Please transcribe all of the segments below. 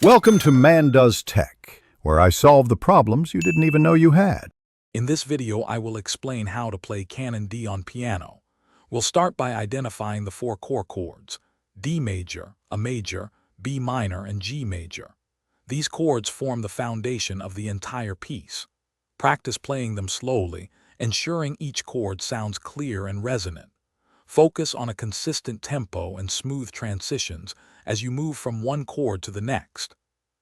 Welcome to Man Does Tech, where I solve the problems you didn't even know you had. In this video, I will explain how to play Canon D on piano. We'll start by identifying the four core chords: D major, A major, B minor, and G major. These chords form the foundation of the entire piece. Practice playing them slowly, ensuring each chord sounds clear and resonant. Focus on a consistent tempo and smooth transitions as you move from one chord to the next.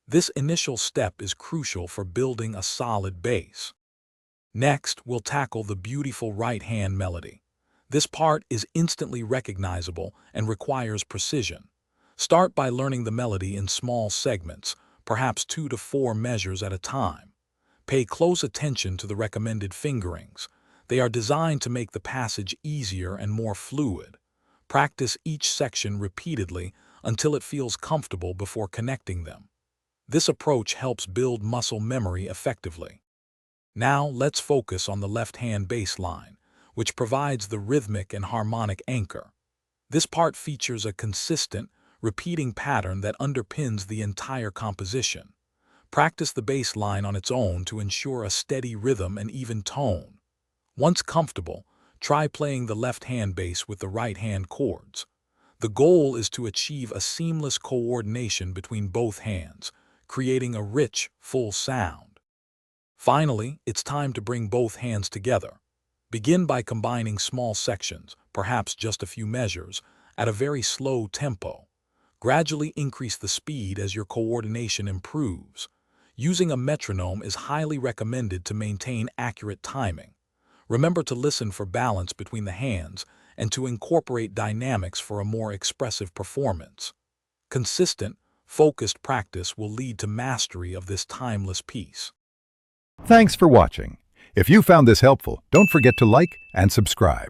This initial step is crucial for building a solid base. Next, we'll tackle the beautiful right-hand melody. This part is instantly recognizable and requires precision. Start by learning the melody in small segments, perhaps 2 to 4 measures at a time. Pay close attention to the recommended fingerings. They are designed to make the passage easier and more fluid. Practice each section repeatedly until it feels comfortable before connecting them. This approach helps build muscle memory effectively. Now let's focus on the left-hand bass line, which provides the rhythmic and harmonic anchor. This part features a consistent, repeating pattern that underpins the entire composition. Practice the bass line on its own to ensure a steady rhythm and even tone. Once comfortable, try playing the left-hand bass with the right-hand chords. The goal is to achieve a seamless coordination between both hands, creating a rich, full sound. Finally, it's time to bring both hands together. Begin by combining small sections, perhaps just a few measures, at a very slow tempo. Gradually increase the speed as your coordination improves. Using a metronome is highly recommended to maintain accurate timing. Remember to listen for balance between the hands and to incorporate dynamics for a more expressive performance. Consistent, focused practice will lead to mastery of this timeless piece. Thanks for watching. If you found this helpful, don't forget to like and subscribe.